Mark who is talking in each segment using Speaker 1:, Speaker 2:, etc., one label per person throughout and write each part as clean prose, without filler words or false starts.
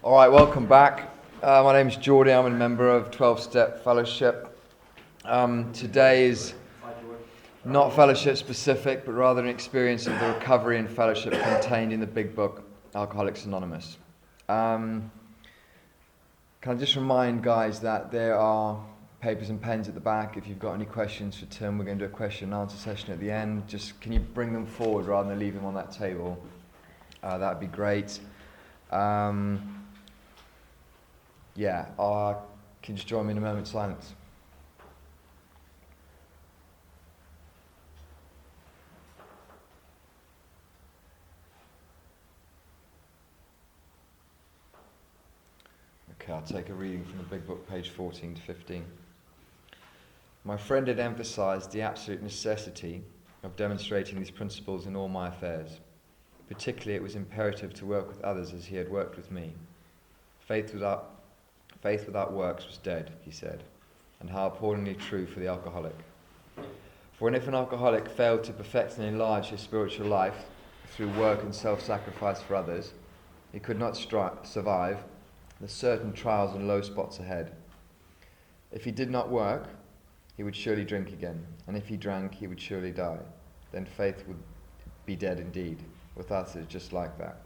Speaker 1: All right, welcome back. My name is Jordi. I'm a member of 12-Step Fellowship. Today is not fellowship specific, but rather an experience of the recovery and fellowship contained in the big book, Alcoholics Anonymous. Can I just remind guys that there are papers and pens at the back. If you've got any questions for Tim, we're going to do a question and answer session at the end. Just can you bring them forward rather than leave them on that table? That would be great. Can you just join me in a moment's silence? Okay, I'll take a reading from the big book, page 14 to 15. My friend had emphasized the absolute necessity of demonstrating these principles in all my affairs. Particularly, it was imperative to work with others as he had worked with me. Faith without works was dead, he said, and how appallingly true for the alcoholic. For if an alcoholic failed to perfect and enlarge his spiritual life through work and self-sacrifice for others, he could not survive the certain trials and low spots ahead. If he did not work, he would surely drink again, and if he drank, he would surely die. Then faith would be dead indeed. With us, it's just like that.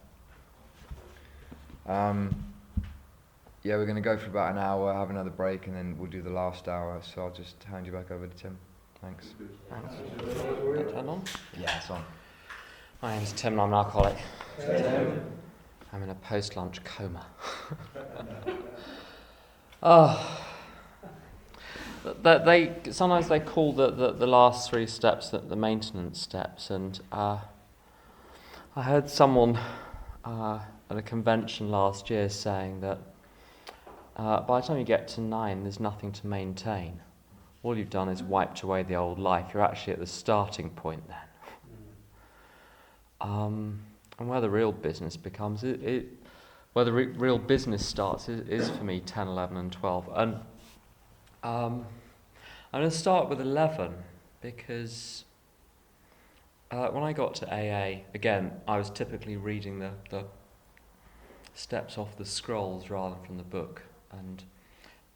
Speaker 1: We're going to go for about an hour, have another break, and then we'll do the last hour. So I'll just hand you back over to Tim. Thanks.
Speaker 2: Turn on?
Speaker 1: Yeah, it's on.
Speaker 2: My name's Tim and I'm an alcoholic. Tim. I'm in a post-lunch coma. Sometimes they call the last three steps the maintenance steps, and I heard someone at a convention last year saying that by the time you get to 9, there's nothing to maintain. All you've done is wiped away the old life. You're actually at the starting point then. And where the real business becomes, where the real business starts is for me 10, 11 and 12. And I'm going to start with 11 because when I got to AA, again, I was typically reading the steps off the scrolls rather than from the book. And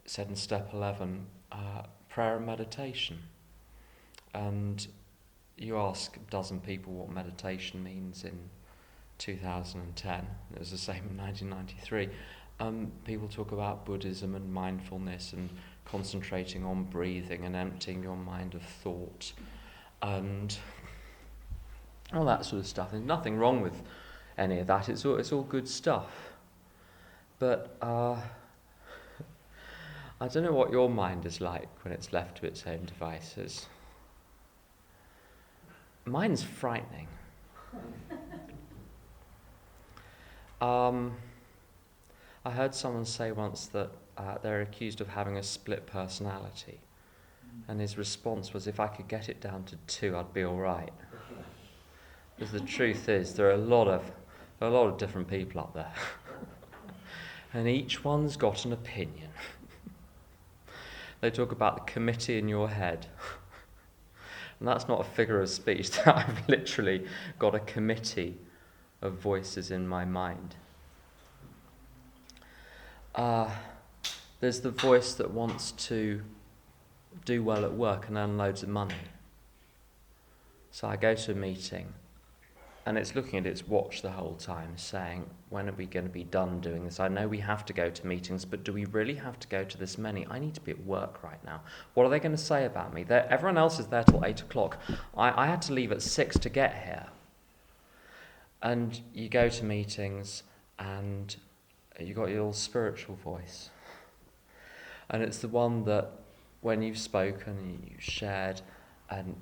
Speaker 2: it said in step 11, prayer and meditation. And you ask a dozen people what meditation means in 2010. It was the same in 1993. People talk about Buddhism and mindfulness and concentrating on breathing and emptying your mind of thought and all that sort of stuff. There's nothing wrong with any of that. It's all good stuff. But I don't know what your mind is like when it's left to its own devices. Mine's frightening. I heard someone say once that they're accused of having a split personality, and his response was, if I could get it down to 2, I'd be all right. Because the truth is, there are a lot of different people up there, and each one's got an opinion. They talk about the committee in your head. And that's not a figure of speech. I've literally got a committee of voices in my mind. There's the voice that wants to do well at work and earn loads of money. So I go to a meeting, and it's looking at its watch the whole time, saying, when are we going to be done doing this? I know we have to go to meetings, but do we really have to go to this many? I need to be at work right now. What are they going to say about me? Everyone else is there till 8 o'clock. I had to leave at 6 to get here. And you go to meetings, and you got your little spiritual voice. And it's the one that, when you've spoken, you've shared, and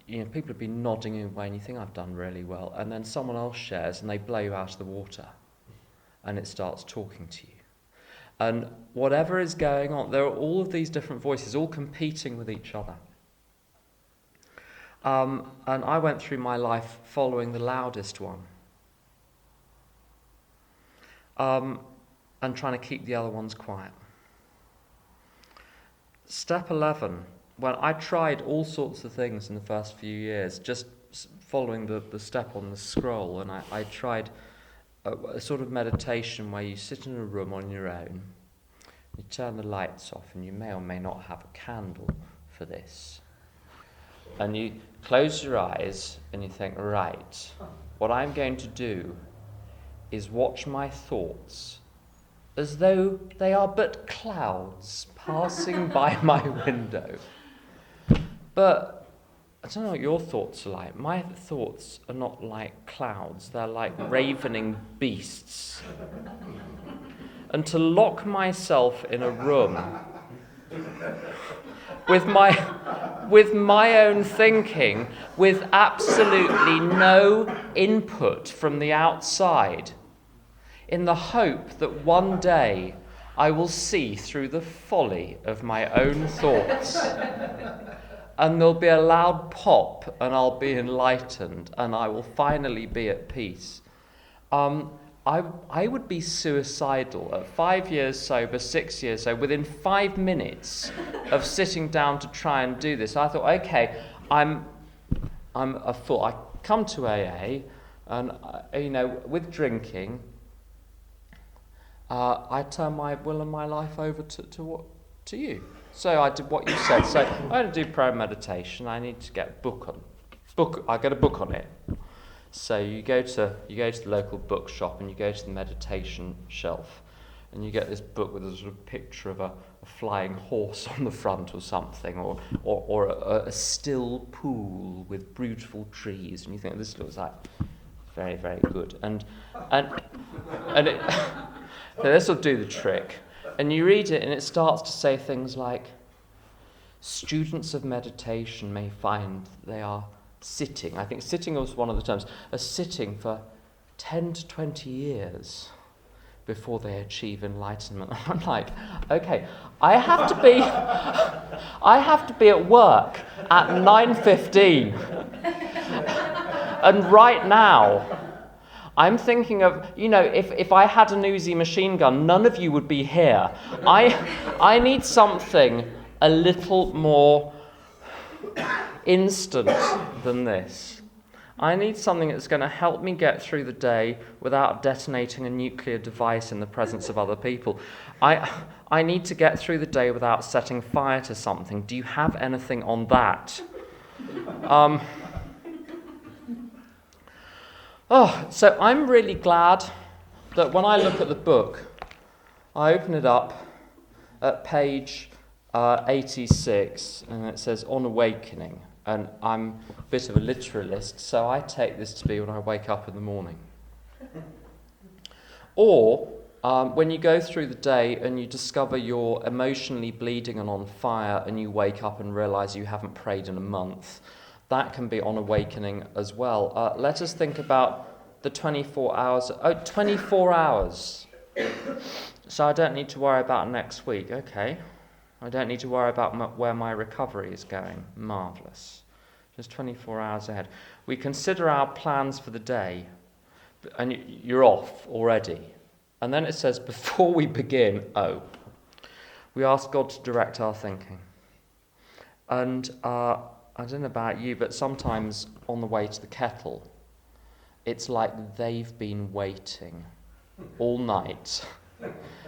Speaker 2: people have been nodding away and you think, I've done really well. And then someone else shares and they blow you out of the water. And it starts talking to you. And whatever is going on, there are all of these different voices, all competing with each other. And I went through my life following the loudest one. And trying to keep the other ones quiet. Step 11. Well, I tried all sorts of things in the first few years, just following the step on the scroll, and I tried a sort of meditation where you sit in a room on your own, you turn the lights off, and you may or may not have a candle for this. And you close your eyes and you think, right, what I'm going to do is watch my thoughts as though they are but clouds passing by my window. But I don't know what your thoughts are like. My thoughts are not like clouds, they're like ravening beasts. And to lock myself in a room with my own thinking, with absolutely no input from the outside, in the hope that one day I will see through the folly of my own thoughts, and there'll be a loud pop, and I'll be enlightened, and I will finally be at peace. I would be suicidal at 5 years sober, 6 years sober. Within 5 minutes of sitting down to try and do this, I thought, okay, I'm a fool. I come to AA, and with drinking, I turn my will and my life over to you. So I did what you said. So I don't do prayer and meditation. I need to get a book on. I get a book on it. So you go to the local bookshop and you go to the meditation shelf, and you get this book with a sort of picture of a flying horse on the front or something, or a still pool with beautiful trees, and you think this looks like very, very good, and it, so this will do the trick. And you read it, and it starts to say things like, students of meditation may find they are sitting. I think sitting was one of the terms. Are sitting for 10 to 20 years before they achieve enlightenment. I'm like, okay, I have to be at work at 9:15, and right now I'm thinking of, if I had an Uzi machine gun, none of you would be here. I need something a little more instant than this. I need something that's going to help me get through the day without detonating a nuclear device in the presence of other people. I need to get through the day without setting fire to something. Do you have anything on that? So I'm really glad that when I look at the book, I open it up at page 86, and it says On Awakening. And I'm a bit of a literalist, so I take this to be when I wake up in the morning. Or when you go through the day and you discover you're emotionally bleeding and on fire, and you wake up and realise you haven't prayed in a month, that can be On Awakening as well. Let us think about the 24 hours. 24 hours. So I don't need to worry about next week. Okay. I don't need to worry about where my recovery is going. Marvellous. Just 24 hours ahead. We consider our plans for the day, and you're off already. And then it says, before we begin, we ask God to direct our thinking. And I don't know about you, but sometimes on the way to the kettle, it's like they've been waiting all night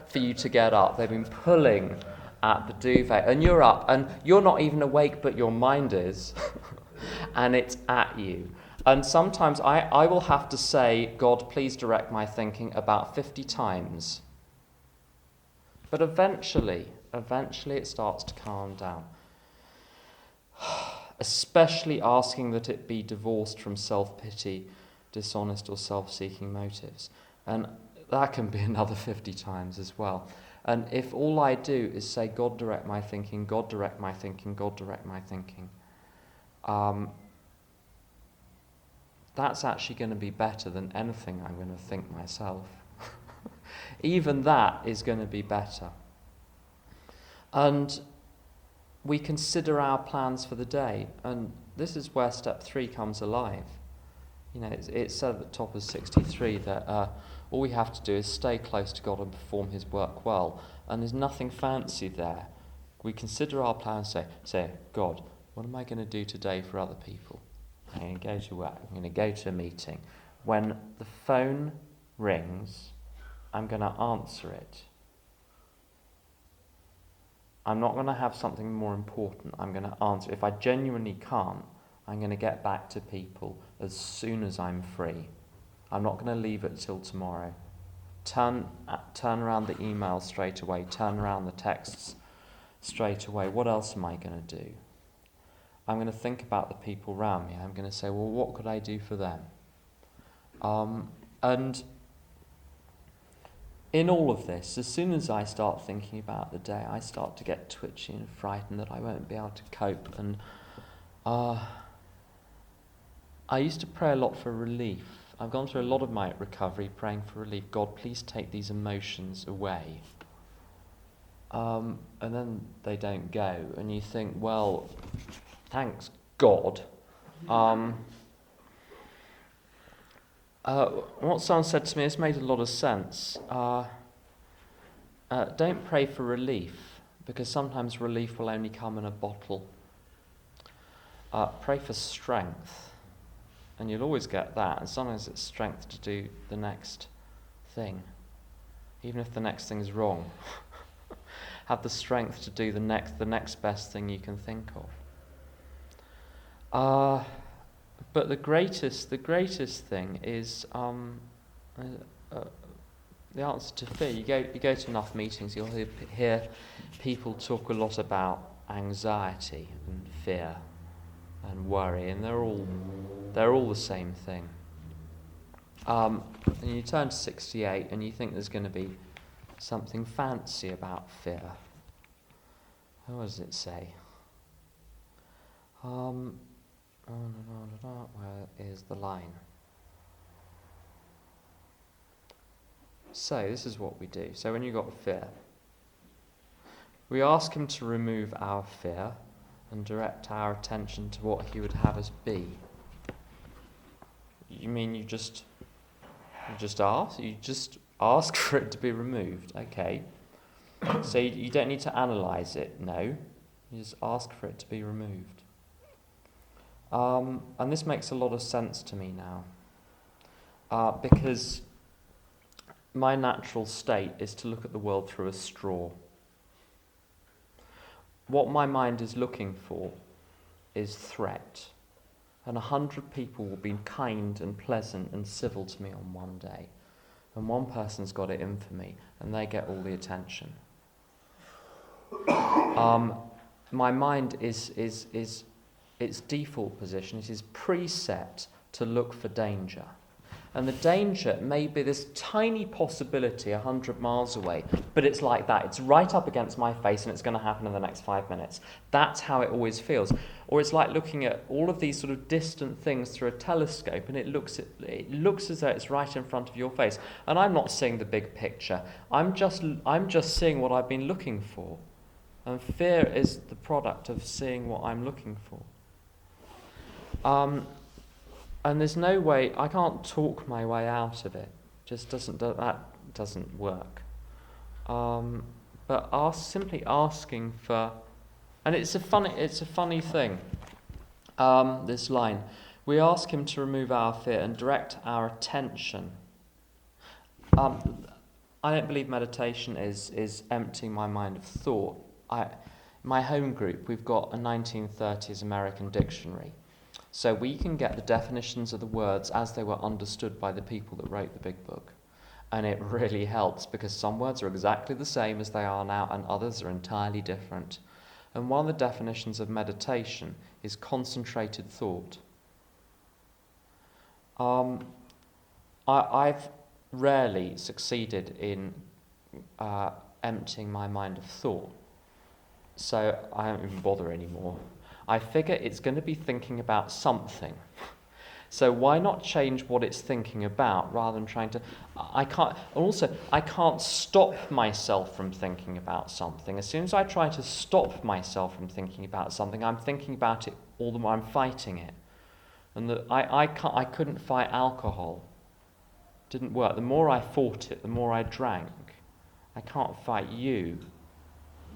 Speaker 2: for you to get up. They've been pulling at the duvet, and you're up, and you're not even awake, but your mind is, and it's at you. And sometimes I will have to say, God, please direct my thinking about 50 times. But eventually it starts to calm down. Especially asking that it be divorced from self-pity, dishonest or self-seeking motives. And that can be another 50 times as well. And if all I do is say, God direct my thinking, God direct my thinking, God direct my thinking, that's actually going to be better than anything I'm going to think myself. Even that is going to be better. And we consider our plans for the day, and this is where step 3 comes alive. It's said at the top of 63 that all we have to do is stay close to God and perform his work well, and there's nothing fancy there. We consider our plans, say, God, what am I going to do today for other people? I'm going to go to work, I'm going to go to a meeting. When the phone rings, I'm going to answer it. I'm not going to have something more important. I'm going to answer. If I genuinely can't, I'm going to get back to people as soon as I'm free. I'm not going to leave it till tomorrow. Turn around the emails straight away. Turn around the texts straight away. What else am I going to do? I'm going to think about the people around me. I'm going to say, well, what could I do for them? And in all of this, as soon as I start thinking about the day, I start to get twitchy and frightened that I won't be able to cope. And I used to pray a lot for relief. I've gone through a lot of my recovery praying for relief. God, please take these emotions away. And then they don't go. And you think, well, thanks, God. What someone said to me has made a lot of sense. Don't pray for relief, because sometimes relief will only come in a bottle. Pray for strength, and you'll always get that. And sometimes it's strength to do the next thing, even if the next thing's wrong. Have the strength to do the next best thing you can think of. But the greatest thing is the answer to fear. You go to enough meetings, you'll hear people talk a lot about anxiety and fear and worry, and they're all the same thing. And you turn to 68 and you think there's going to be something fancy about fear. What does it say? Where is the line? So this is what we do. So when you've got fear, we ask him to remove our fear and direct our attention to what he would have us be. You mean you just ask? You just ask for it to be removed? Okay. So you don't need to analyse it, no. You just ask for it to be removed. And this makes a lot of sense to me now. Because my natural state is to look at the world through a straw. What my mind is looking for is threat. And 100 people will be kind and pleasant and civil to me on one day. And one person's got it in for me, and they get all the attention. My mind is its default position. It is preset to look for danger. And the danger may be this tiny possibility 100 miles away, but it's like that. It's right up against my face and it's going to happen in the next 5 minutes. That's how it always feels. Or it's like looking at all of these sort of distant things through a telescope, and it looks as though it's right in front of your face. And I'm not seeing the big picture. I'm just seeing what I've been looking for. And fear is the product of seeing what I'm looking for. And there's no way, I can't talk my way out of it. That doesn't work. But simply asking for, and it's a funny thing. This line, we ask him to remove our fear and direct our attention. I don't believe meditation is emptying my mind of thought. My home group, we've got a 1930s American dictionary. So we can get the definitions of the words as they were understood by the people that wrote the big book. And it really helps, because some words are exactly the same as they are now and others are entirely different. And one of the definitions of meditation is concentrated thought. I've rarely succeeded in emptying my mind of thought. So I don't even bother anymore. I figure it's going to be thinking about something. So why not change what it's thinking about rather than trying to... I can't stop myself from thinking about something. As soon as I try to stop myself from thinking about something, I'm thinking about it all the more. I'm fighting it. And I couldn't fight alcohol. It didn't work. The more I fought it, the more I drank. I can't fight you.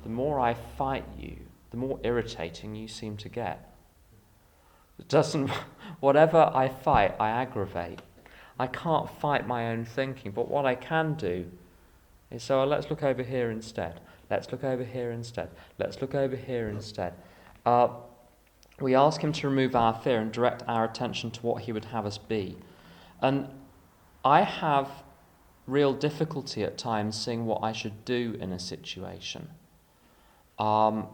Speaker 2: The more I fight you, the more irritating you seem to get. Whatever I fight, I aggravate. I can't fight my own thinking, but what I can do is, so let's look over here instead. Let's look over here instead. Let's look over here instead. We ask him to remove our fear and direct our attention to what he would have us be. And I have real difficulty at times seeing what I should do in a situation. Because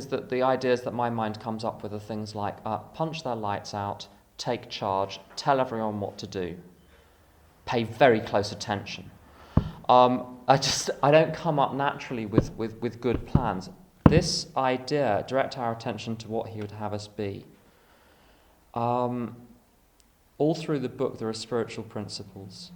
Speaker 2: the ideas that my mind comes up with are things like punch their lights out, take charge, tell everyone what to do, pay very close attention. I don't come up naturally with good plans. This idea, direct our attention to what he would have us be. All through the book there are spiritual principles.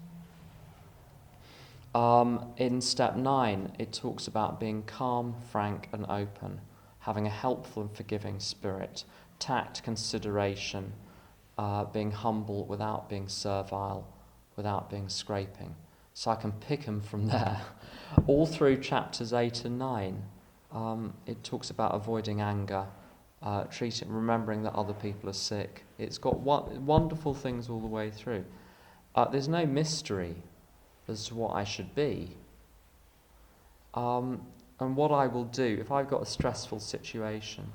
Speaker 2: In step 9 it talks about being calm, frank and open, having a helpful and forgiving spirit, tact, consideration, being humble without being servile, without being scraping. So I can pick them from there. All through chapters 8 and 9, it talks about avoiding anger, remembering that other people are sick. It's got wonderful things all the way through. There's no mystery as to what I should be. And what I will do, if I've got a stressful situation,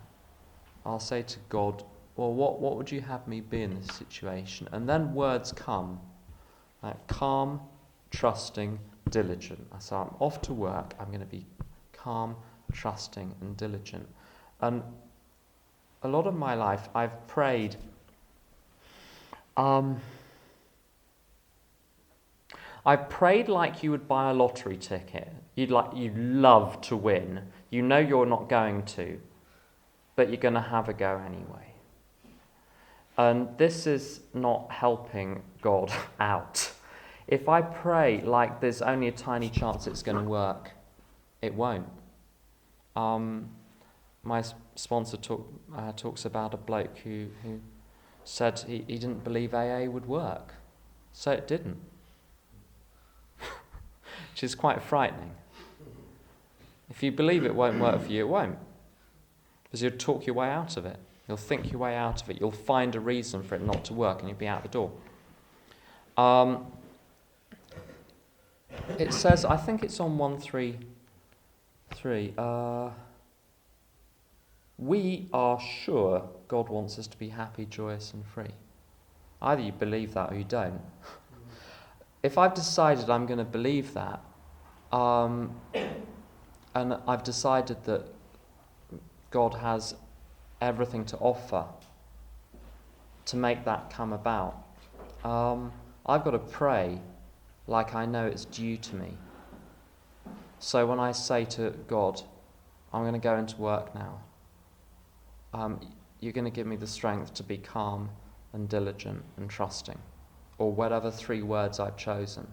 Speaker 2: I'll say to God, well, what would you have me be in this situation? And then words come, like calm, trusting, diligent. So I'm off to work, I'm going to be calm, trusting and diligent. And a lot of my life I've prayed, I prayed like you would buy a lottery ticket. You'd love to win. You know you're not going to, but you're going to have a go anyway. And this is not helping God out. If I pray like there's only a tiny chance it's going to work, it won't. My sponsor talks about a bloke who said he didn't believe AA would work, so it didn't. Which is quite frightening. If you believe it won't work for you, it won't. Because you'll talk your way out of it. You'll think your way out of it. You'll find a reason for it not to work and you'll be out the door. It says, I think it's on 133, we are sure God wants us to be happy, joyous and free. Either you believe that or you don't. If I've decided I'm going to believe that, and I've decided that God has everything to offer to make that come about, I've got to pray like I know it's due to me. So when I say to God, I'm going to go into work now, you're going to give me the strength to be calm and diligent and trusting, or whatever 3 words I've chosen.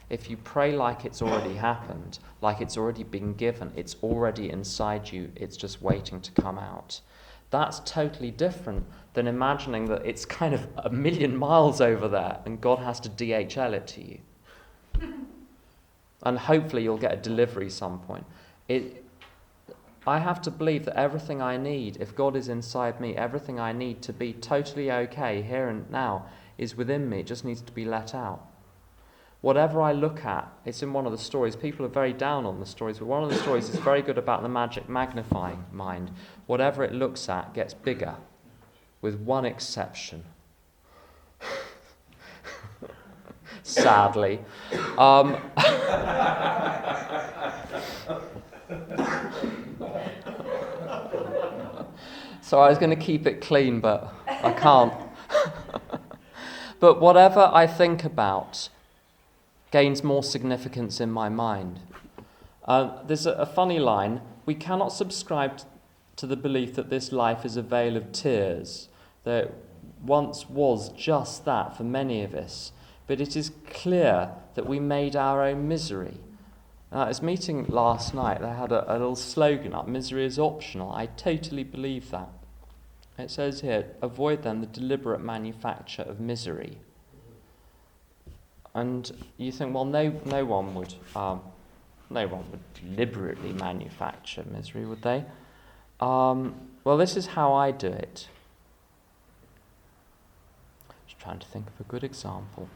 Speaker 2: If you pray like it's already happened, like it's already been given, it's already inside you, it's just waiting to come out. That's totally different than imagining that it's kind of a million miles over there and God has to DHL it to you. And hopefully you'll get a delivery some point. I have to believe that everything I need, if God is inside me, everything I need to be totally okay here and now is within me. It just needs to be let out. Whatever I look at, it's in one of the stories. People are very down on the stories, but one of the stories is very good about the magic magnifying mind. Whatever it looks at gets bigger, with one exception. Sadly. So I was going to keep it clean, but I can't. But whatever I think about gains more significance in my mind. There's a funny line. We cannot subscribe to the belief that this life is a vale of tears. There once was just that for many of us. But it is clear that we made our own misery. At this meeting last night, they had a little slogan up, misery is optional. I totally believe that. It says here, avoid then the deliberate manufacture of misery. And you think, well, no one would deliberately manufacture misery, would they? Well, this is how I do it. trying to think of a good example.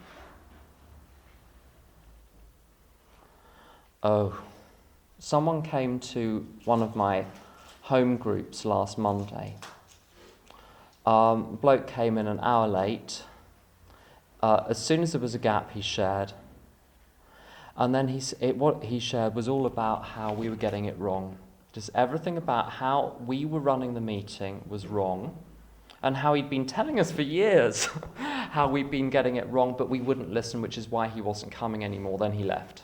Speaker 2: Oh, someone came to one of my home groups last Monday. Bloke came in an hour late. As soon as there was a gap, he shared. And then what he shared was all about how we were getting it wrong. Just everything about how we were running the meeting was wrong, and how he'd been telling us for years how we'd been getting it wrong, but we wouldn't listen, which is why he wasn't coming anymore. Then he left.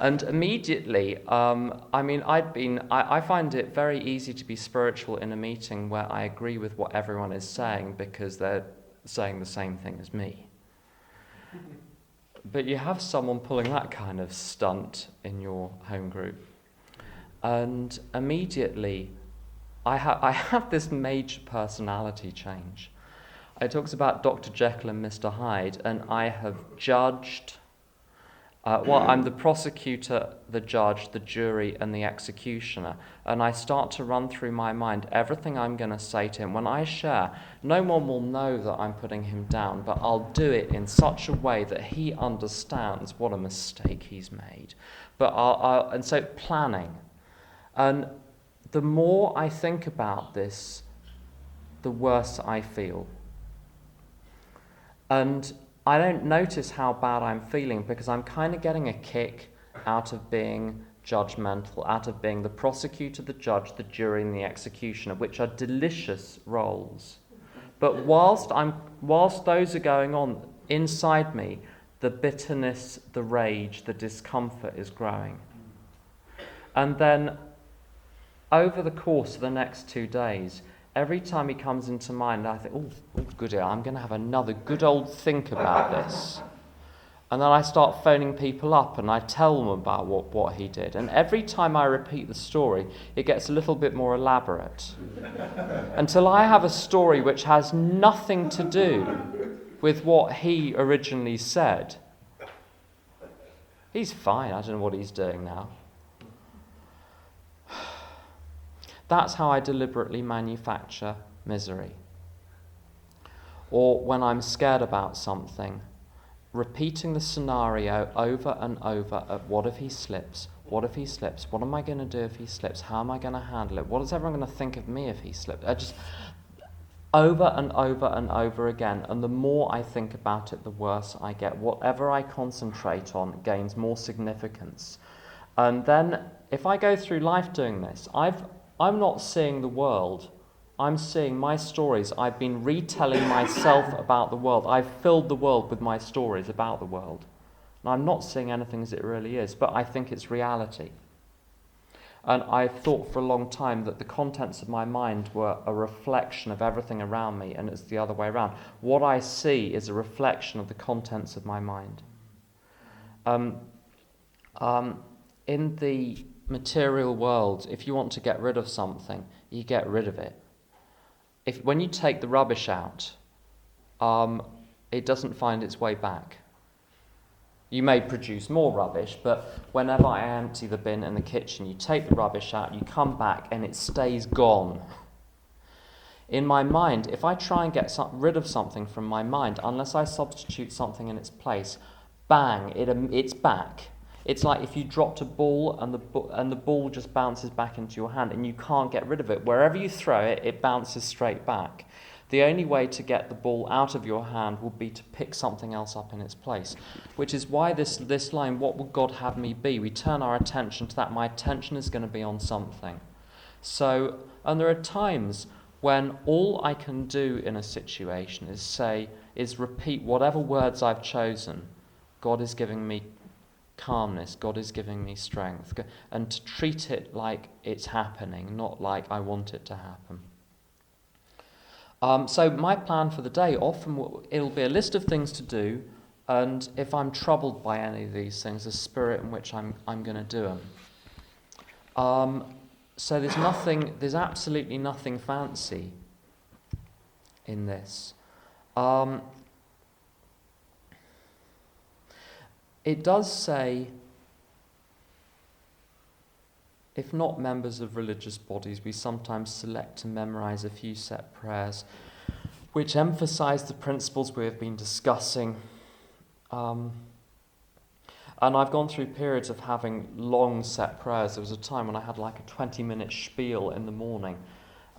Speaker 2: And immediately, I find it very easy to be spiritual in a meeting where I agree with what everyone is saying because they're saying the same thing as me. But you have someone pulling that kind of stunt in your home group. And immediately, I have this major personality change. It talks about Dr. Jekyll and Mr. Hyde, and I have judged. I'm the prosecutor, the judge, the jury, and the executioner. And I start to run through my mind everything I'm going to say to him. When I share, no one will know that I'm putting him down, but I'll do it in such a way that he understands what a mistake he's made. And so planning. And the more I think about this, the worse I feel. And I don't notice how bad I'm feeling because I'm kind of getting a kick out of being judgmental, out of being the prosecutor, the judge, the jury, and the executioner, which are delicious roles. But whilst those are going on, inside me, the bitterness, the rage, the discomfort is growing. And then over the course of the next 2 days, every time he comes into mind, I think, oh, good, I'm going to have another good old think about this. And then I start phoning people up and I tell them about what he did. And every time I repeat the story, it gets a little bit more elaborate. Until I have a story which has nothing to do with what he originally said. He's fine, I don't know what he's doing now. That's how I deliberately manufacture misery. Or when I'm scared about something, repeating the scenario over and over of what if he slips? What if he slips? What am I going to do if he slips? How am I going to handle it? What is everyone going to think of me if he slips? Just over and over and over again. And the more I think about it, the worse I get. Whatever I concentrate on gains more significance. And then if I go through life doing this, I'm not seeing the world. I'm seeing my stories. I've been retelling myself about the world. I've filled the world with my stories about the world. And I'm not seeing anything as it really is, but I think it's reality. And I've thought for a long time that the contents of my mind were a reflection of everything around me, and it's the other way around. What I see is a reflection of the contents of my mind. In the material world, if you want to get rid of something, you get rid of it. When you take the rubbish out, it doesn't find its way back. You may produce more rubbish, but whenever I empty the bin in the kitchen, you take the rubbish out, you come back, and it stays gone. In my mind, if I try and get rid of something from my mind, unless I substitute something in its place, bang, it's back. It's like if you dropped a ball and the ball just bounces back into your hand and you can't get rid of it. Wherever you throw it, it bounces straight back. The only way to get the ball out of your hand will be to pick something else up in its place, which is why this line, what would God have me be? We turn our attention to that. My attention is going to be on something. So, and there are times when all I can do in a situation is repeat whatever words I've chosen. God is giving me calmness, God is giving me strength, and to treat it like it's happening, not like I want it to happen. So my plan for the day, often it'll be a list of things to do, and if I'm troubled by any of these things, the spirit in which I'm going to do them. So there's absolutely nothing fancy in this. It does say, if not members of religious bodies, we sometimes select to memorize a few set prayers. which emphasize the principles we have been discussing. And I've gone through periods of having long set prayers. There was a time when I had like a 20-minute spiel in the morning.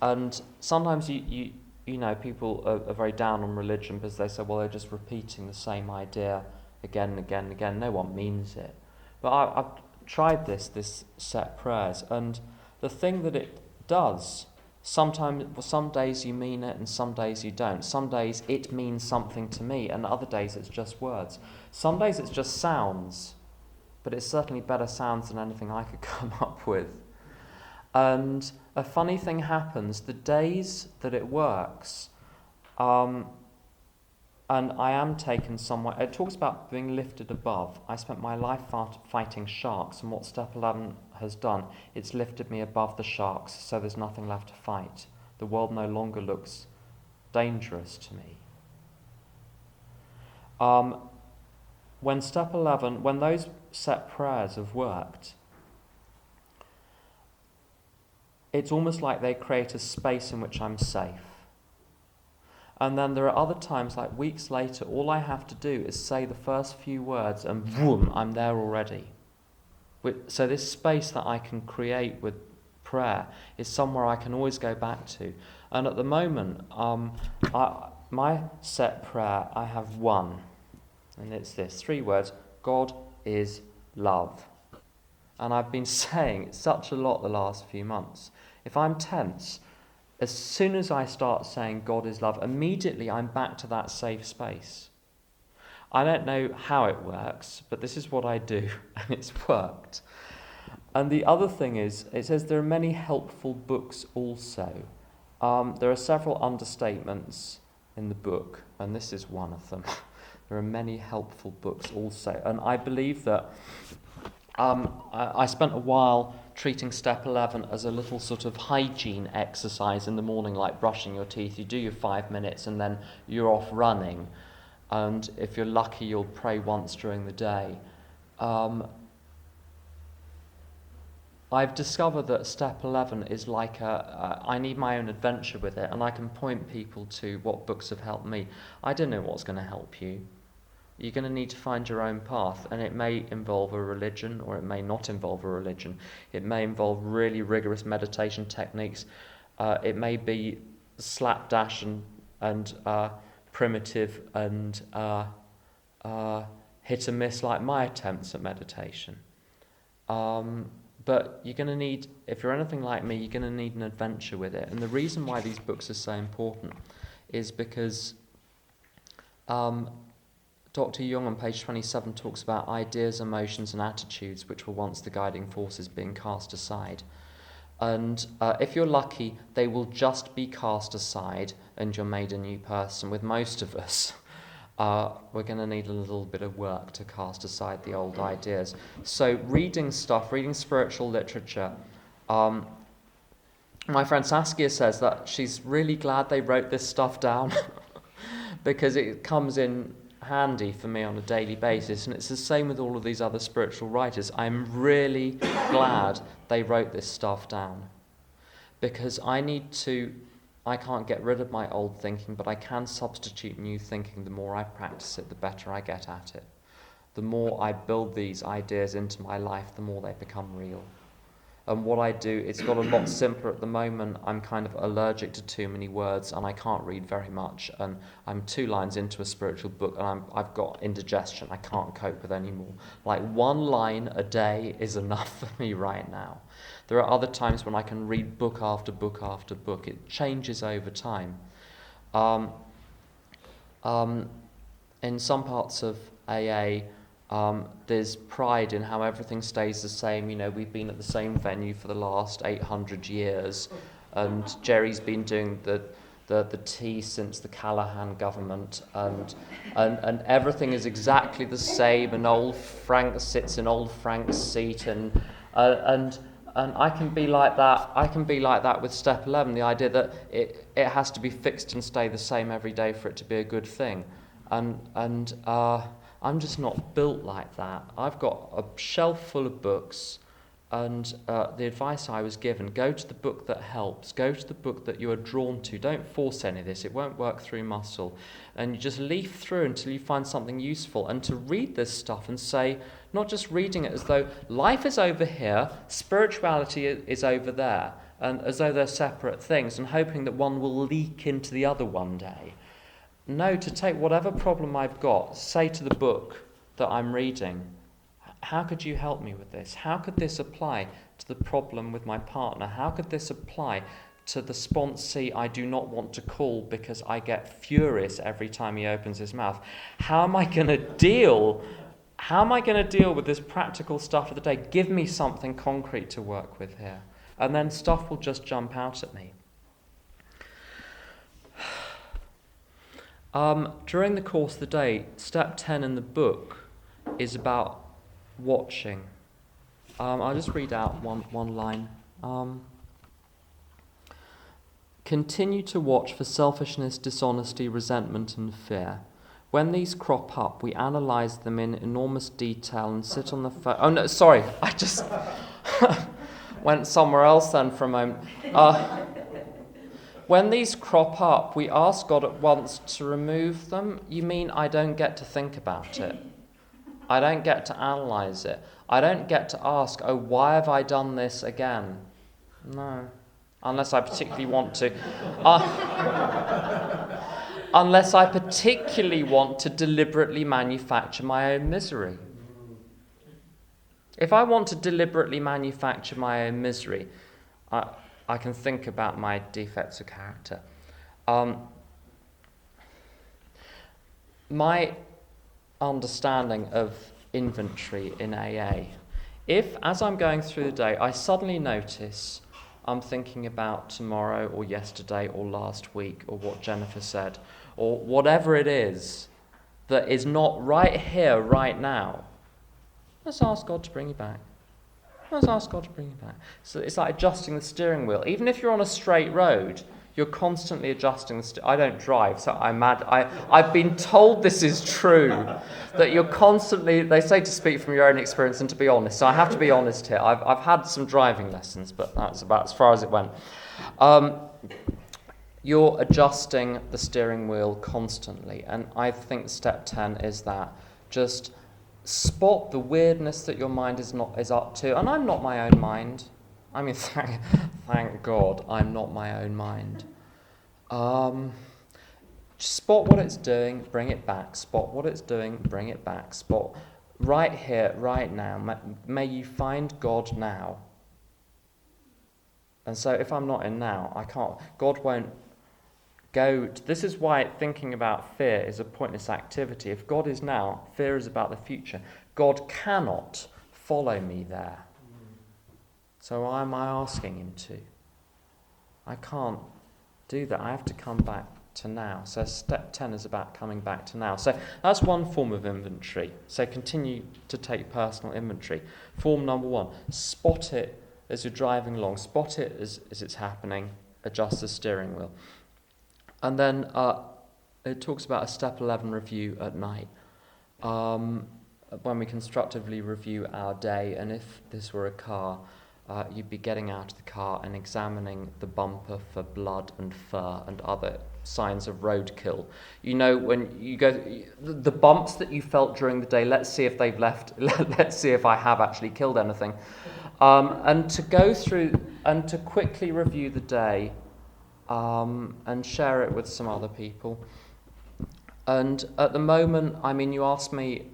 Speaker 2: And sometimes you know, people are very down on religion because they say, well, they're just repeating the same idea again and again and again. No one means it. But I've tried this set prayers, and the thing that it does, sometimes, some days you mean it and some days you don't. Some days it means something to me and other days it's just words. Some days it's just sounds, but it's certainly better sounds than anything I could come up with. And a funny thing happens, the days that it works, and I am taken somewhere. It talks about being lifted above. I spent my life fighting sharks, and what Step 11 has done, it's lifted me above the sharks, so there's nothing left to fight. The world no longer looks dangerous to me. When Step 11, when those set prayers have worked, it's almost like they create a space in which I'm safe. And then there are other times, like weeks later, all I have to do is say the first few words and boom, I'm there already. So this space that I can create with prayer is somewhere I can always go back to. And at the moment, my set prayer, I have one. And it's this, 3 words, God is love. And I've been saying it such a lot the last few months. If I'm tense, as soon as I start saying God is love, immediately I'm back to that safe space. I don't know how it works, but this is what I do, and it's worked. And the other thing is, it says there are many helpful books also. There are several understatements in the book, and this is one of them. There are many helpful books also. And I believe that I spent a while treating Step 11 as a little sort of hygiene exercise in the morning, like brushing your teeth. You do your 5 minutes and then you're off running. And if you're lucky, you'll pray once during the day. I've discovered that Step 11 is like I need my own adventure with it, and I can point people to what books have helped me. I don't know what's going to help you. You're going to need to find your own path, and it may involve a religion or it may not involve a religion. It may involve really rigorous meditation techniques. It may be slapdash and primitive and hit and miss like my attempts at meditation. But you're going to need, if you're anything like me, you're going to need an adventure with it. And the reason why these books are so important is because Dr. Jung on page 27 talks about ideas, emotions and attitudes which were once the guiding forces being cast aside. And if you're lucky, they will just be cast aside and you're made a new person. With most of us, we're going to need a little bit of work to cast aside the old ideas. So reading spiritual literature. My friend Saskia says that she's really glad they wrote this stuff down because it comes in handy for me on a daily basis, and it's the same with all of these other spiritual writers. I'm really glad they wrote this stuff down because I can't get rid of my old thinking, but I can substitute new thinking. The more I practice it, the better I get at it. The more I build these ideas into my life, the more they become real. And what I do, it's got a lot simpler at the moment. I'm kind of allergic to too many words and I can't read very much. And I'm 2 lines into a spiritual book and I've got indigestion. I can't cope with any more. Like 1 line a day is enough for me right now. There are other times when I can read book after book after book. It changes over time. In some parts of AA, there's pride in how everything stays the same. You know, we've been at the same venue for the last 800 years, and Jerry's been doing the tea since the Callaghan government, and everything is exactly the same. And old Frank sits in old Frank's seat, and I can be like that. I can be like that with Step 11. The idea that it has to be fixed and stay the same every day for it to be a good thing, and I'm just not built like that. I've got a shelf full of books, And the advice I was given, go to the book that helps, go to the book that you are drawn to. Don't force any of this, it won't work through muscle. And you just leaf through until you find something useful. And to read this stuff and say, not just reading it as though life is over here, spirituality is over there, and as though they're separate things, and hoping that one will leak into the other one day. No, to take whatever problem I've got, say to the book that I'm reading, how could you help me with this? How could this apply to the problem with my partner? How could this apply to the sponsee I do not want to call because I get furious every time he opens his mouth? How am I going to deal with this practical stuff of the day? Give me something concrete to work with here. And then stuff will just jump out at me. During the course of the day, step 10 in the book is about watching. I'll just read out one line. Continue to watch for selfishness, dishonesty, resentment, and fear. When these crop up, we analyze them in enormous detail and sit on the phone. Oh, no, sorry, I just went somewhere else then for a moment. When these crop up, we ask God at once to remove them. You mean I don't get to think about it? I don't get to analyze it. I don't get to ask, oh, why have I done this again? No. Unless I particularly want to. Unless I particularly want to deliberately manufacture my own misery. If I want to deliberately manufacture my own misery, I can think about my defects of character. My understanding of inventory in AA, if as I'm going through the day I suddenly notice I'm thinking about tomorrow or yesterday or last week or what Jennifer said or whatever it is that is not right here, right now, let's ask God to bring you back. Let's ask God to bring you back. So it's like adjusting the steering wheel. Even if you're on a straight road, you're constantly adjusting the steering. I don't drive, so I'm mad. I've been told this is true, that you're constantly, they say to speak from your own experience and to be honest, so I have to be honest here. I've had some driving lessons, but that's about as far as it went. You're adjusting the steering wheel constantly, and I think step 10 is that. Just spot the weirdness that your mind is up to. And I'm not my own mind. I mean, thank God I'm not my own mind. Spot what it's doing, bring it back. Spot what it's doing, bring it back. Spot right here, right now. May you find God now. And so if I'm not in now, I can't. God won't go. This is why thinking about fear is a pointless activity. If God is now, fear is about the future. God cannot follow me there. So why am I asking him to? I can't do that. I have to come back to now. So step 10 is about coming back to now. So that's one form of inventory. So continue to take personal inventory. Form number 1, spot it as you're driving along. Spot it as it's happening. Adjust the steering wheel. And then it talks about a step 11 review at night. When we constructively review our day, and if this were a car, you'd be getting out of the car and examining the bumper for blood and fur and other signs of roadkill. You know, when you go, the bumps that you felt during the day, let's see if they've left, let's see if I have actually killed anything. And to go through and to quickly review the day, and share it with some other people. And at the moment, I mean, you ask me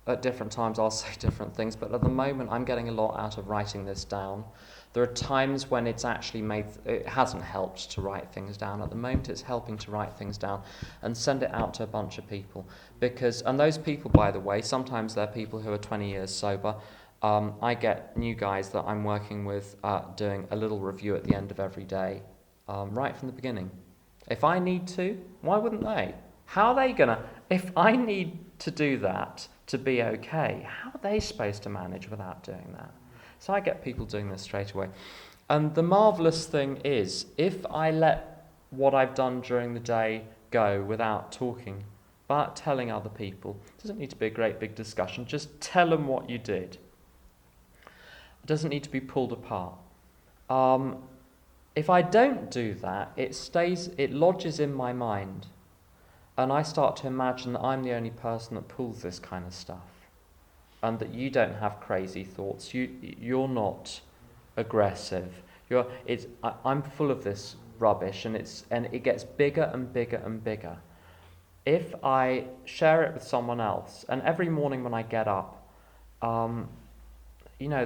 Speaker 2: at different times, I'll say different things, but at the moment, I'm getting a lot out of writing this down. There are times when it hasn't helped to write things down. At the moment, it's helping to write things down and send it out to a bunch of people. And those people, by the way, sometimes they're people who are 20 years sober. I get new guys that I'm working with doing a little review at the end of every day. Right from the beginning. If I need to, why wouldn't they? How are they gonna, if I need to do that to be okay, how are they supposed to manage without doing that? So I get people doing this straight away. And the marvellous thing is, if I let what I've done during the day go without talking, without telling other people, it doesn't need to be a great big discussion, just tell them what you did. It doesn't need to be pulled apart. If I don't do that, it lodges in my mind, and I start to imagine that I'm the only person that pulls this kind of stuff, and that you don't have crazy thoughts. You're not aggressive. I'm full of this rubbish, and it gets bigger and bigger and bigger. If I share it with someone else, and every morning when I get up,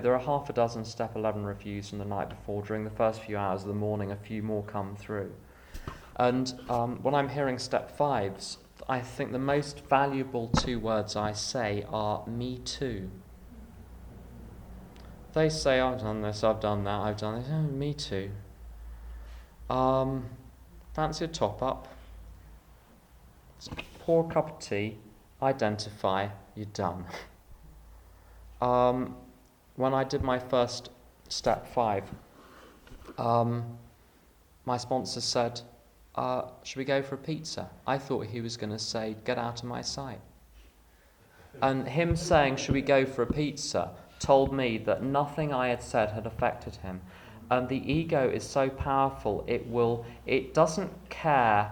Speaker 2: there are half a dozen Step 11 reviews from the night before. During the first few hours of the morning, a few more come through. And when I'm hearing Step 5s, I think the most valuable 2 words I say are "me too." They say, "I've done this, I've done that, I've done this." Oh, me too. Fancy a top-up? Pour a cup of tea, identify, you're done. When I did my first Step 5, my sponsor said, should we go for a pizza? I thought he was going to say, get out of my sight. And him saying, should we go for a pizza, told me that nothing I had said had affected him. And the ego is so powerful, it doesn't care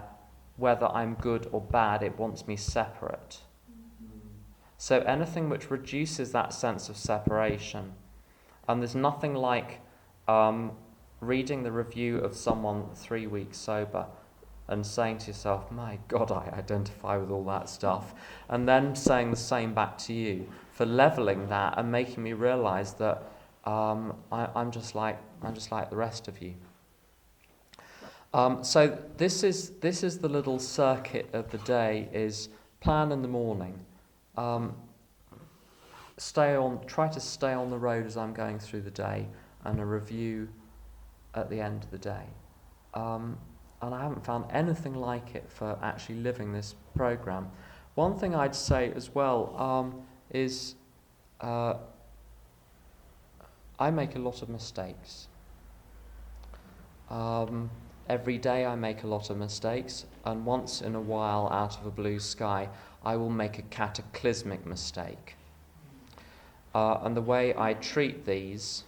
Speaker 2: whether I'm good or bad, it wants me separate. So anything which reduces that sense of separation, and there's nothing like reading the review of someone 3 weeks sober and saying to yourself, my God, I identify with all that stuff, and then saying the same back to you, for levelling that and making me realise that I'm just like the rest of you. So this is the little circuit of the day: is plan in the morning, try to stay on the road as I'm going through the day, and a review at the end of the day. And I haven't found anything like it for actually living this program. One thing I'd say as well is I make a lot of mistakes. Every day I make a lot of mistakes, and once in a while, out of a blue sky, I will make a cataclysmic mistake. And the way I treat these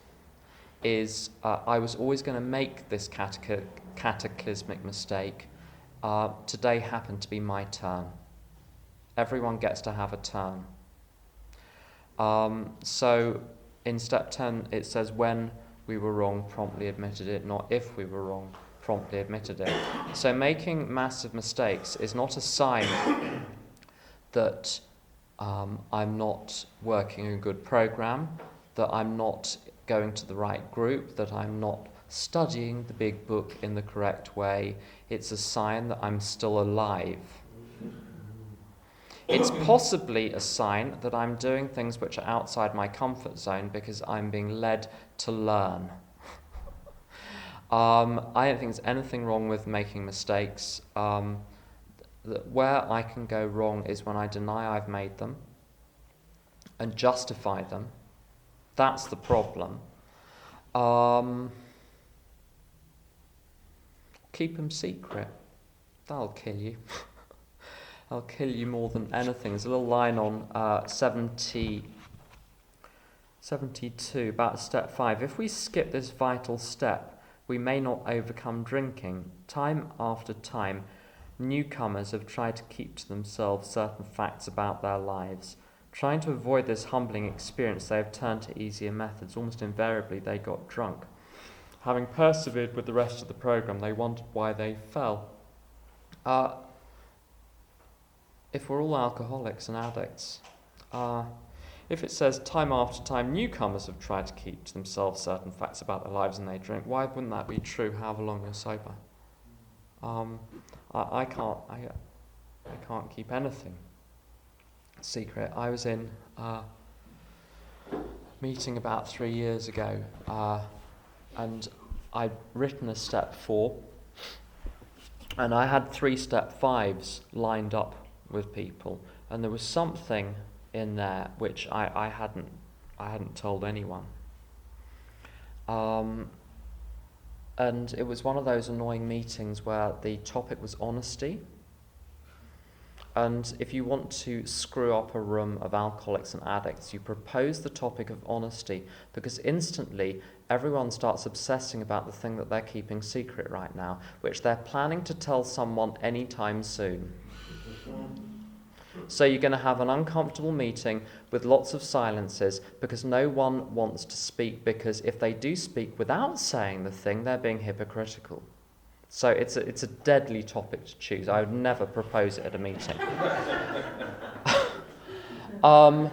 Speaker 2: is I was always going to make this cataclysmic mistake. Today happened to be my turn. Everyone gets to have a turn. So in Step 10 it says, when we were wrong, promptly admitted it, not if we were wrong, promptly admitted it. So making massive mistakes is not a sign that I'm not working a good program, that I'm not going to the right group, that I'm not studying the big book in the correct way. It's a sign that I'm still alive. It's possibly a sign that I'm doing things which are outside my comfort zone because I'm being led to learn. I don't think there's anything wrong with making mistakes. Where I can go wrong is when I deny I've made them and justify them. That's the problem. Keep them secret. That'll kill you. I'll kill you more than anything. There's a little line on 72 about Step 5. If we skip this vital step, we may not overcome drinking. Time after time, newcomers have tried to keep to themselves certain facts about their lives. Trying to avoid this humbling experience, they have turned to easier methods. Almost invariably, they got drunk. Having persevered with the rest of the program, they wondered why they fell. If we're all alcoholics and addicts, if it says time after time newcomers have tried to keep to themselves certain facts about their lives and they drink, why wouldn't that be true however long you're sober? I can't keep anything secret. I was in a meeting about 3 years ago, and I'd written a Step 4, and I had 3 Step 5s lined up with people, and there was something in there which I hadn't told anyone. And it was one of those annoying meetings where the topic was honesty. And if you want to screw up a room of alcoholics and addicts, you propose the topic of honesty, because instantly everyone starts obsessing about the thing that they're keeping secret right now, which they're planning to tell someone anytime soon. So you're going to have an uncomfortable meeting with lots of silences because no one wants to speak, because if they do speak without saying the thing, they're being hypocritical. So it's a deadly topic to choose. I would never propose it at a meeting. And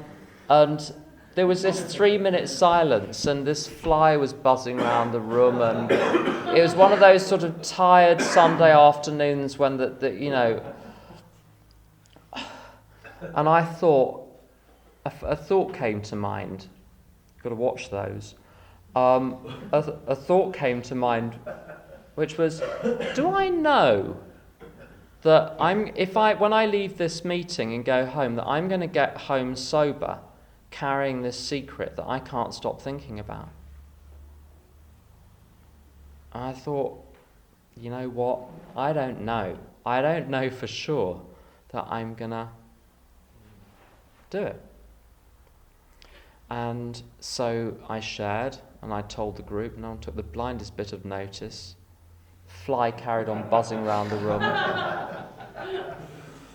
Speaker 2: there was this 3-minute silence, and this fly was buzzing around the room, and it was one of those sort of tired Sunday afternoons when and I thought, a thought came to mind. Got to watch those. A thought came to mind, which was, do I know that when I leave this meeting and go home, that I'm going to get home sober, carrying this secret that I can't stop thinking about? And I thought, you know what? I don't know. I don't know for sure that I'm going to do it. And so I shared, and I told the group, no one took the blindest bit of notice. Fly carried on buzzing around the room.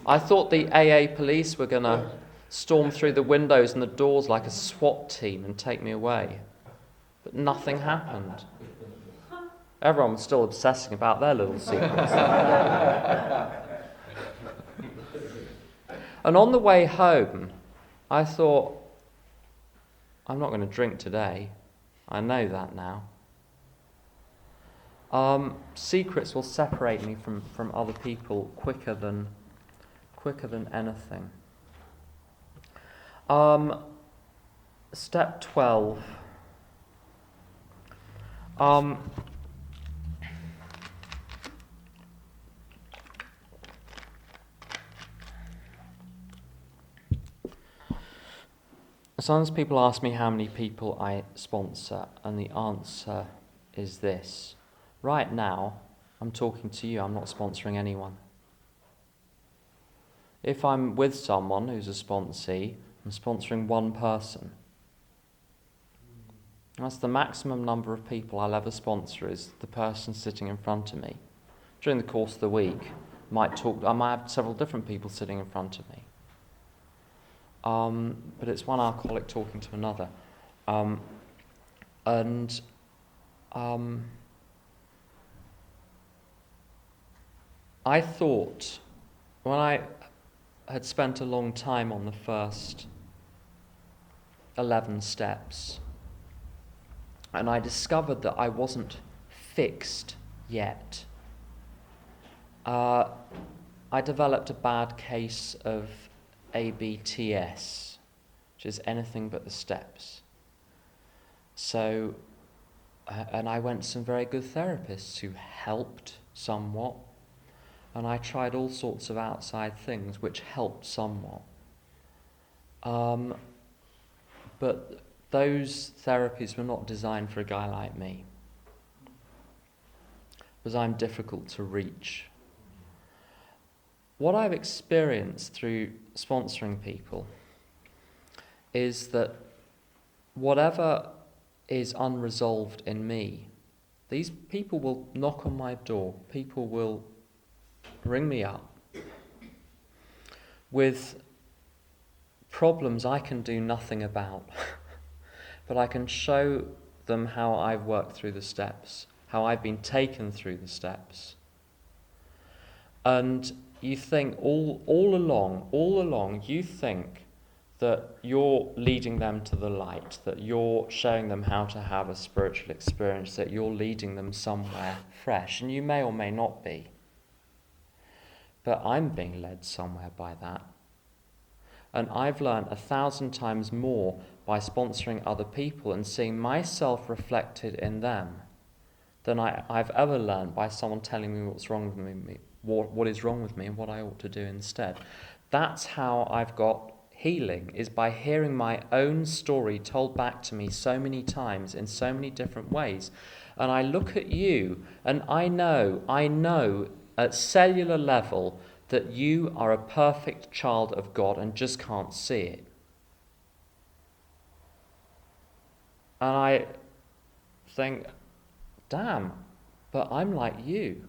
Speaker 2: I thought the AA police were going to storm through the windows and the doors like a SWAT team and take me away. But nothing happened. Everyone was still obsessing about their little secrets. And on the way home, I thought, I'm not going to drink today. I know that now. Secrets will separate me from other people quicker than anything. Step 12. Sometimes people ask me how many people I sponsor, and the answer is this. Right now, I'm talking to you, I'm not sponsoring anyone. If I'm with someone who's a sponsee, I'm sponsoring one person. That's the maximum number of people I'll ever sponsor, is the person sitting in front of me. During the course of the week, I might have several different people sitting in front of me. But it's one alcoholic talking to another. I thought, when I had spent a long time on the first 11 steps, and I discovered that I wasn't fixed yet, I developed a bad case of ABTS, which is anything but the steps. So, and I went to some very good therapists who helped somewhat, and I tried all sorts of outside things which helped somewhat. But those therapies were not designed for a guy like me, because I'm difficult to reach. What I've experienced through sponsoring people is that whatever is unresolved in me, these people will knock on my door, people will ring me up with problems I can do nothing about, but I can show them how I've worked through the steps, how I've been taken through the steps. And you think all along, you think that you're leading them to the light, that you're showing them how to have a spiritual experience, that you're leading them somewhere fresh, and you may or may not be. But I'm being led somewhere by that. And I've learned 1,000 times more by sponsoring other people and seeing myself reflected in them than I've ever learned by someone telling me what's wrong with me, what is wrong with me and what I ought to do instead. That's how I've got healing, is by hearing my own story told back to me so many times in so many different ways. And I look at you and I know at cellular level that you are a perfect child of God and just can't see it. And I think, damn, but I'm like you.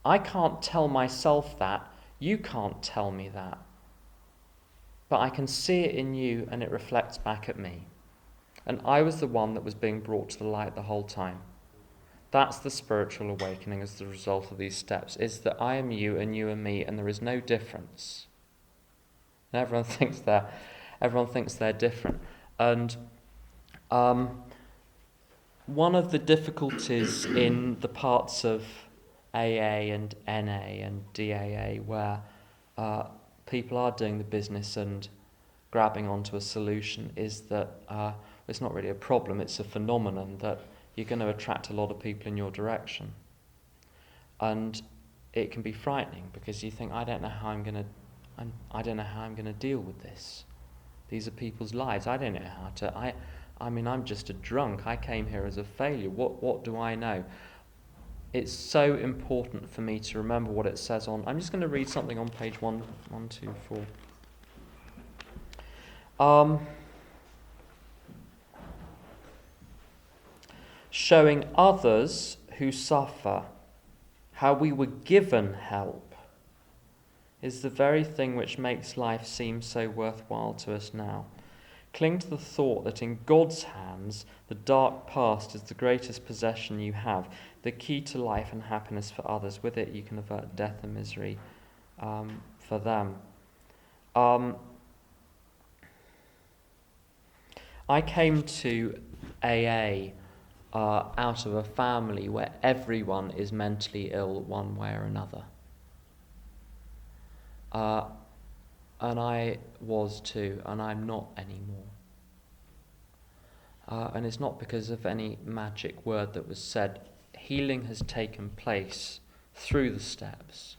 Speaker 2: I can't tell myself that. You can't tell me that. But I can see it in you and it reflects back at me. And I was the one that was being brought to the light the whole time. That's the spiritual awakening as the result of these steps, is that I am you and you are me and there is no difference. And everyone thinks they're different. And one of the difficulties in the parts of AA and NA and DAA where people are doing the business and grabbing onto a solution is that it's not really a problem, it's a phenomenon that you're going to attract a lot of people in your direction. And it can be frightening because you think, I don't know how I'm going to deal with this. These are people's lives. I don't know how to. I'm just a drunk. I came here as a failure. What do I know? It's so important for me to remember what it says on. I'm just going to read something on page 124. Showing others who suffer how we were given help is the very thing which makes life seem so worthwhile to us now. Cling to the thought that in God's hands the dark past is the greatest possession you have, the key to life and happiness for others. With it you can avert death and misery for them. I came to AA out of a family where everyone is mentally ill one way or another. And I was too, and I'm not anymore. And it's not because of any magic word that was said. Healing has taken place through the steps.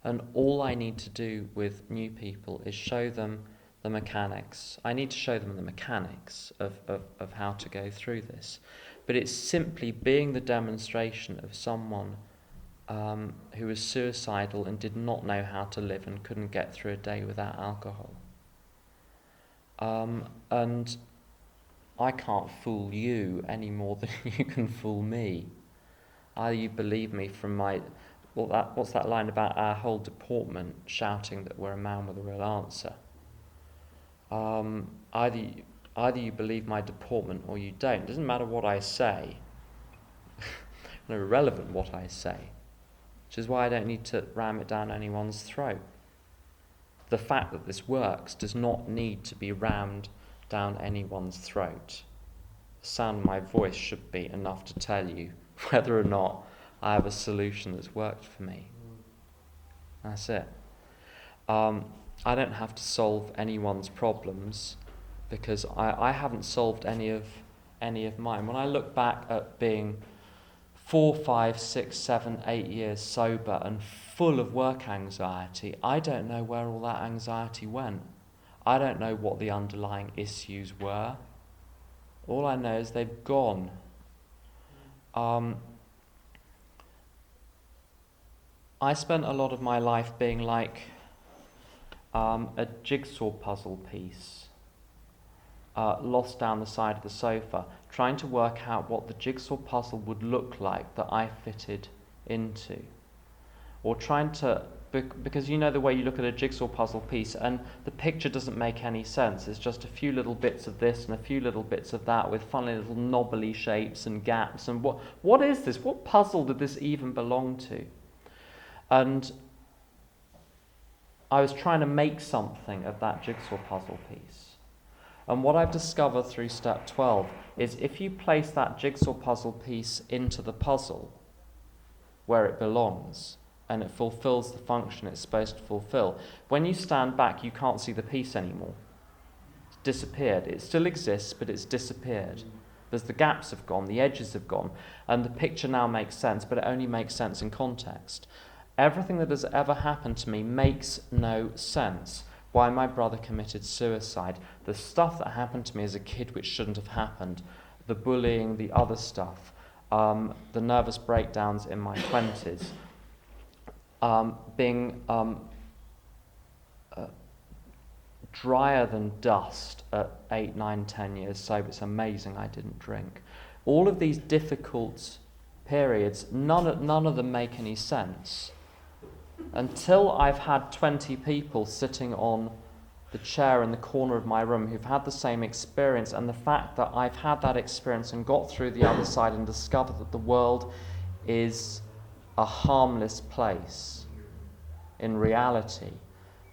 Speaker 2: And all I need to do with new people is show them the mechanics. I need to show them the mechanics of how to go through this. But it's simply being the demonstration of someone who was suicidal and did not know how to live and couldn't get through a day without alcohol. And I can't fool you any more than you can fool me. Either you believe me from my... what's that line about our whole deportment shouting that we're a man with a real answer? Either you believe my deportment or you don't. It doesn't matter what I say. It's irrelevant what I say. Which is why I don't need to ram it down anyone's throat. The fact that this works does not need to be rammed down anyone's throat. The sound of my voice should be enough to tell you whether or not I have a solution that's worked for me. That's it. I don't have to solve anyone's problems because I haven't solved any of mine. When I look back at being 4, 5, 6, 7, 8 years sober and full of work anxiety, I don't know where all that anxiety went. I don't know what the underlying issues were. All I know is they've gone. I spent a lot of my life being like a jigsaw puzzle piece, lost down the side of the sofa, trying to work out what the jigsaw puzzle would look like that I fitted into. Or trying to, because you know the way you look at a jigsaw puzzle piece and the picture doesn't make any sense. It's just a few little bits of this and a few little bits of that with funny little knobbly shapes and gaps. And what is this? What puzzle did this even belong to? And I was trying to make something of that jigsaw puzzle piece. And what I've discovered through step 12 is if you place that jigsaw puzzle piece into the puzzle where it belongs and it fulfills the function it's supposed to fulfill, when you stand back you can't see the piece anymore. It's disappeared. It still exists, but it's disappeared. There's the gaps have gone, the edges have gone, and the picture now makes sense, but it only makes sense in context. Everything that has ever happened to me makes no sense. Why my brother committed suicide, the stuff that happened to me as a kid which shouldn't have happened, the bullying, the other stuff, the nervous breakdowns in my 20s. being drier than dust at 8, 9, 10 years sober. It's amazing I didn't drink. All of these difficult periods, none of them make any sense until I've had 20 people sitting on the chair in the corner of my room who've had the same experience, and the fact that I've had that experience and got through the other side and discovered that the world is a harmless place in reality,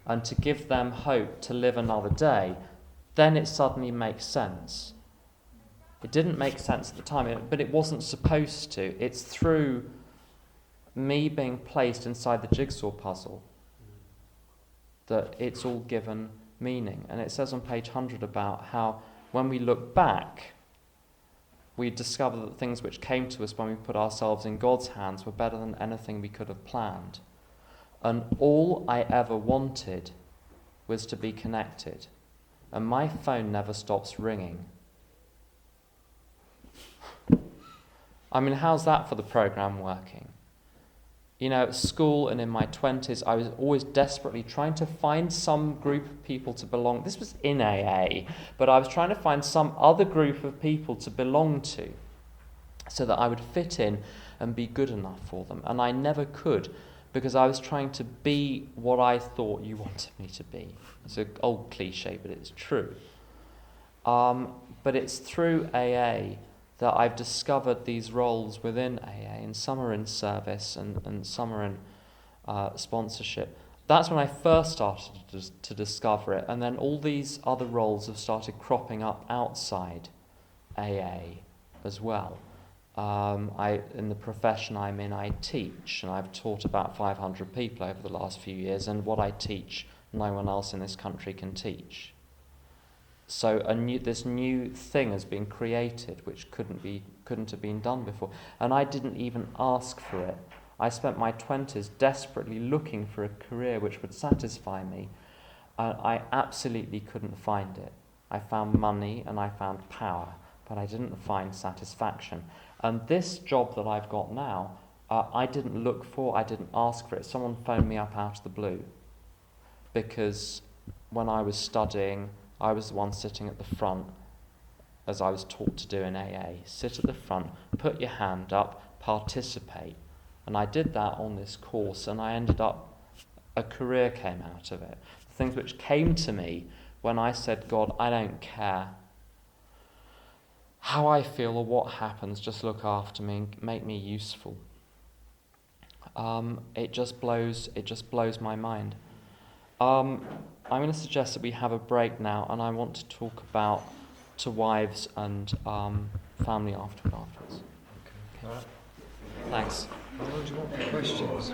Speaker 2: and to give them hope to live another day, then it suddenly makes sense. It didn't make sense at the time, but it wasn't supposed to. It's through me being placed inside the jigsaw puzzle that it's all given meaning. And it says on page 100 about how when we look back, we discover that things which came to us when we put ourselves in God's hands were better than anything we could have planned. And all I ever wanted was to be connected. And my phone never stops ringing. I mean, how's that for the program working? You know, at school and in my 20s, I was always desperately trying to find some group of people to belong. This was in AA, but I was trying to find some other group of people to belong to so that I would fit in and be good enough for them. And I never could, because I was trying to be what I thought you wanted me to be. It's an old cliche, but it's true. But it's through AA that I've discovered these roles within AA, and some are in service and some are in sponsorship. That's when I first started to discover it, and then all these other roles have started cropping up outside AA as well. In the profession I'm in, I teach, and I've taught about 500 people over the last few years, and what I teach, no one else in this country can teach. So this new thing has been created, which couldn't have been done before. And I didn't even ask for it. I spent my 20s desperately looking for a career which would satisfy me. I absolutely couldn't find it. I found money and I found power, but I didn't find satisfaction. And this job that I've got now, I didn't look for, I didn't ask for it. Someone phoned me up out of the blue. Because when I was studying, I was the one sitting at the front, as I was taught to do in AA. Sit at the front, put your hand up, participate. And I did that on this course, and I ended up, a career came out of it. The things which came to me when I said, God, I don't care how I feel or what happens, just look after me and make me useful. It just blows my mind. I'm going to suggest that we have a break now, and I want to talk about to wives and family afterwards.
Speaker 1: Okay.
Speaker 2: Thanks.
Speaker 1: How long do you want for questions?